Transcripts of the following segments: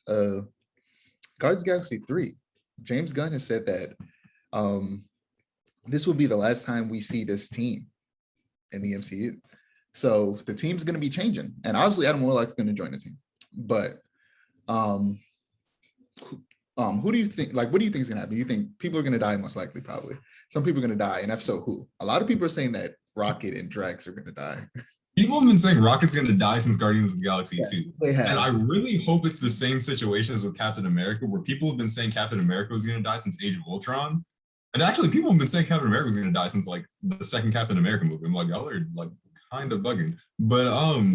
Guardians of the Galaxy 3. James Gunn has said that this will be the last time we see this team in the MCU. So the team's going to be changing, and obviously Adam Warlock's going to join the team. But who do you think? Like, what do you think is going to happen? Do you think people are going to die? Most likely, probably. Some people are going to die, and if so, who? A lot of people are saying that Rocket and Drax are going to die. People have been saying Rocket's going to die since Guardians of the Galaxy 2. They have. And I really hope it's the same situation as with Captain America, where people have been saying Captain America was going to die since Age of Ultron. And actually, people have been saying Captain America was going to die since like the second Captain America movie. I'm like, y'all are like kind of bugging. But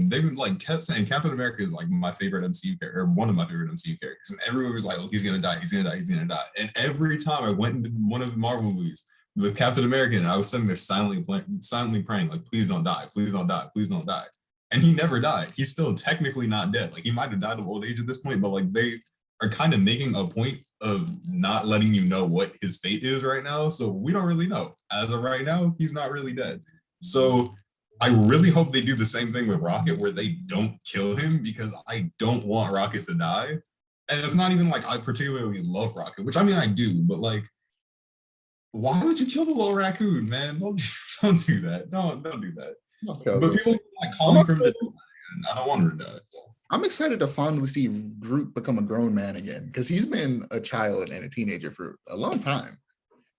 they've been like kept saying Captain America is like my favorite MCU character, or one of my favorite MCU characters. And everyone was like, oh, he's going to die, he's going to die, he's going to die. And every time I went into one of the Marvel movies with Captain America, and I was sitting there silently praying, like, please don't die, please don't die, please don't die. And he never died. He's still technically not dead. Like, he might have died of old age at this point, but like they are kind of making a point of not letting you know what his fate is right now. So we don't really know. As of right now, he's not really dead. So I really hope they do the same thing with Rocket, where they don't kill him, because I don't want Rocket to die. And it's not even like I particularly love Rocket, which I mean I do, but like, why would you kill the little raccoon, man? Don't do that. Don't do that. Okay, but people are like calling for him to die, and I don't want her to die. So. I'm excited to finally see Groot become a grown man again, because he's been a child and a teenager for a long time.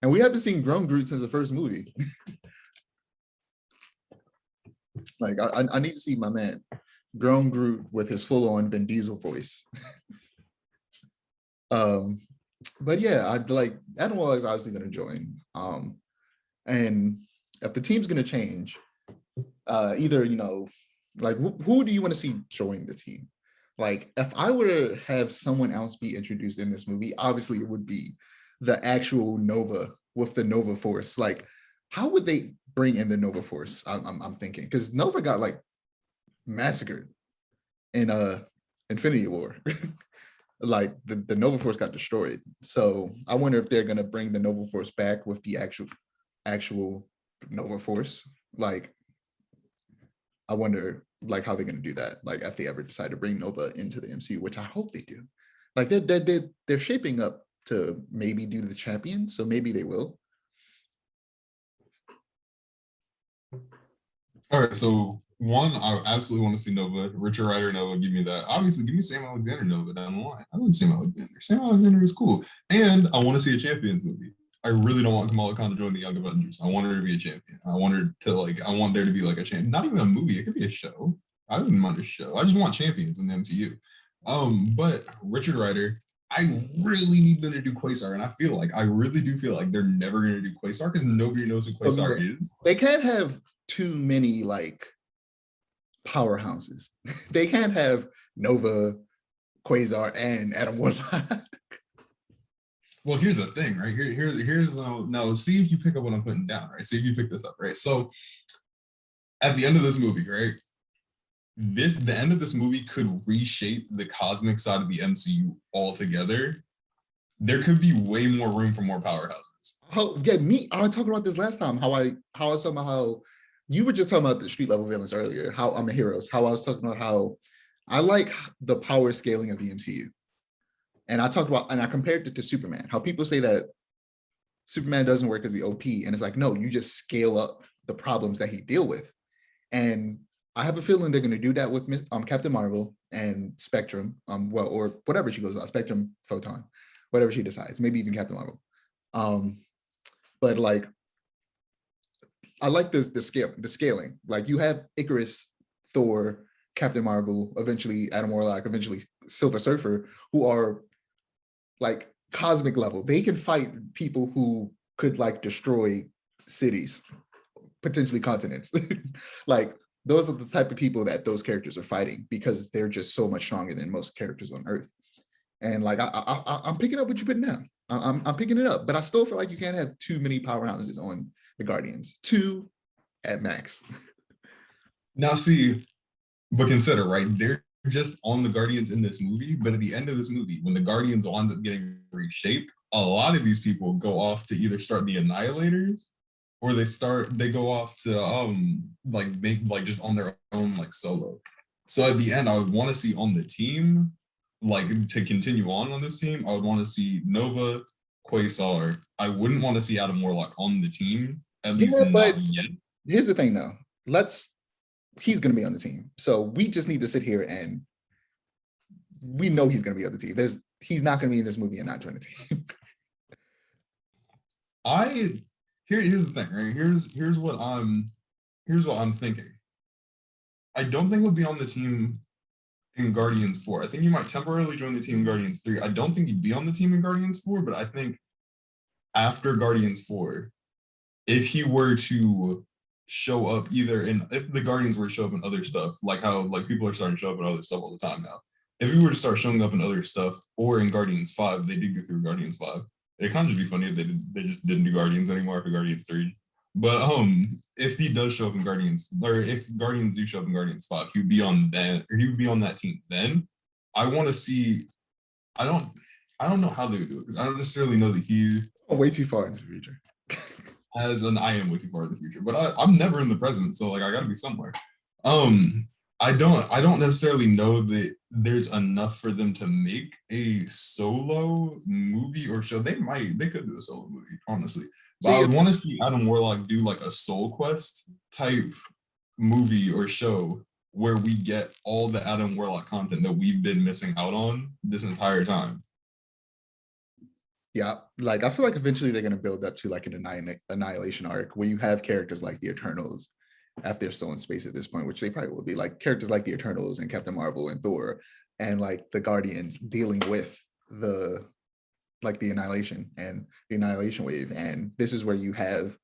And we haven't seen grown Groot since the first movie. Like, I need to see my man, grown Groot, with his full-on Vin Diesel voice. But yeah, I'd like, Adam Warlock is obviously going to join. And if the team's going to change, either, you know, like, who do you want to see join the team? Like, if I were to have someone else be introduced in this movie, obviously it would be the actual Nova with the Nova Force. Like, how would they bring in the Nova Force? I'm thinking, because Nova got like massacred in Infinity War. Like the Nova Force got destroyed. So I wonder if they're gonna bring the Nova Force back with the actual Nova Force. Like, I wonder like how they're gonna do that. Like, if they ever decide to bring Nova into the MCU, which I hope they do. Like, they're shaping up to maybe do the Champion, so maybe they will. All right, so one, I absolutely want to see Nova. Richard Rider Nova, give me that. Obviously, give me Sam Alexander Nova down the line. I like Sam Alexander. Sam Alexander is cool. And I want to see a Champions movie. I really don't want Kamala Khan to join the Young Avengers. I want her to be a champion. I want her to I want there to be like a champion. Not even a movie. It could be a show. I wouldn't mind a show. I just want champions in the MCU. But Richard Rider, I really need them to do Quasar, and I really do feel like they're never going to do Quasar because nobody knows who Quasar is. They can't have too many like powerhouses. They can't have Nova, Quasar, and Adam Warlock. Well, here's the thing, right? Here's now. See if you pick up what I'm putting down, right? See if you pick this up, right? So, at the end of this movie, right? The end of this movie could reshape the cosmic side of the MCU altogether. There could be way more room for more powerhouses. I was talking about this last time. How I was talking about how you were just talking about the street level villains earlier. How I'm a heroes. How I was talking about how I like the power scaling of the MCU. And I compared it to Superman, how people say that Superman doesn't work as the OP. And it's like, no, you just scale up the problems that he deal with. And I have a feeling they're going to do that with Captain Marvel and Spectrum, or whatever she goes about, Spectrum, Photon, whatever she decides, maybe even Captain Marvel. But like, I like the scaling. Like, you have Icarus, Thor, Captain Marvel, eventually Adam Warlock, eventually Silver Surfer, who are like cosmic level. They can fight people who could like destroy cities, potentially continents. Like, those are the type of people that those characters are fighting, because they're just so much stronger than most characters on Earth. And like, I'm picking up what you're putting down. I'm picking it up, but I still feel like you can't have too many powerhouses on the Guardians. 2 at max. Now, see, but consider, right? They're just on the Guardians in this movie, but at the end of this movie, when the Guardians winds up getting reshaped, a lot of these people go off to either start the Annihilators, or they go off to make just on their own, like, solo. So at the end, I would want to see on the team like to continue on this team, I would want to see Nova, Quasar. I wouldn't want to see Adam Warlock on the team, at least Yeah, but not yet. here's the thing though. He's gonna be on the team. So we just need to sit here and we know he's gonna be on the team. He's not gonna be in this movie and not join the team. Here's the thing, right? Here's what I'm thinking. I don't think he'll be on the team in Guardians 4. I think he might temporarily join the team in Guardians 3. I don't think he'd be on the team in Guardians 4, but I think after Guardians 4, if he were to show up if the Guardians were to show up in other stuff, like how like people are starting to show up in other stuff all the time now. If he were to start showing up in other stuff or in Guardians 5, they did go through Guardians 5. It kind of just be funny if they just didn't do Guardians anymore after Guardians 3. But if he does show up in Guardians, or if Guardians do show up in Guardians 5, he would be on that team. Then I want to see. I don't know how they would do it because I don't necessarily know that he Way too far into the future. I am way too far in the future, but I'm never in the present, so like I gotta be somewhere. I don't necessarily know that there's enough for them to make a solo movie or show. They could do a solo movie, honestly. But I would want to see Adam Warlock do like a Soul Quest type movie or show where we get all the Adam Warlock content that we've been missing out on this entire time. Yeah, like I feel like eventually they're gonna build up to like an annihilation arc where you have characters like the Eternals, if they're still in space at this point, which they probably will be, like characters like the Eternals and Captain Marvel and Thor, and like the Guardians dealing with the annihilation and the annihilation wave. And this is where you have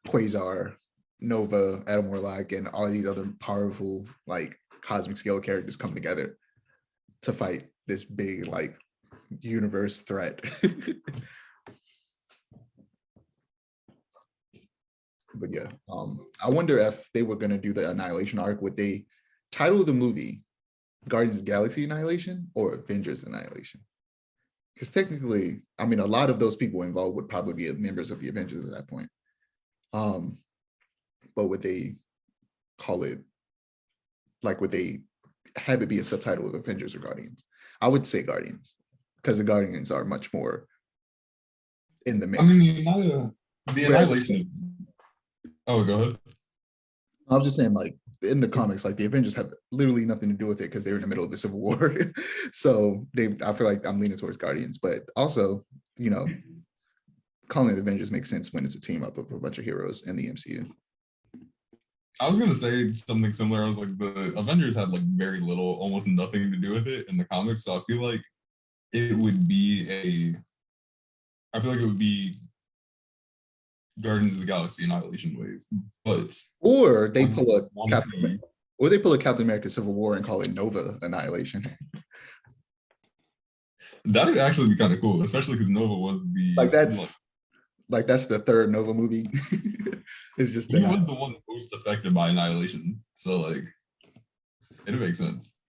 Quasar, Nova, Adam Warlock, and all these other powerful like cosmic scale characters come together to fight this big like universe threat. But yeah, I wonder if they were going to do the annihilation arc, would they title the movie Guardians of the Galaxy Annihilation or Avengers Annihilation? Because technically, I mean, a lot of those people involved would probably be members of the Avengers at that point. But would they call it, like, would they have it be a subtitle of Avengers or Guardians? I would say Guardians, because the Guardians are much more in the mix. I mean, the annihilation. Oh, go ahead. I was just saying, like, in the comics, like the Avengers have literally nothing to do with it because they're in the middle of the Civil War. So I feel like I'm leaning towards Guardians, but also, you know, calling it Avengers makes sense when it's a team up of a bunch of heroes in the MCU. I was gonna say something similar. I was like, the Avengers had like very little, almost nothing to do with it in the comics. So I feel like it would be Guardians of the Galaxy Annihilation Wave, but or they pull a Captain America Civil War and call it Nova Annihilation. That'd actually be kind of cool, especially because Nova was that's the third Nova movie. It's just he was the one most affected by Annihilation, so like it'd make sense.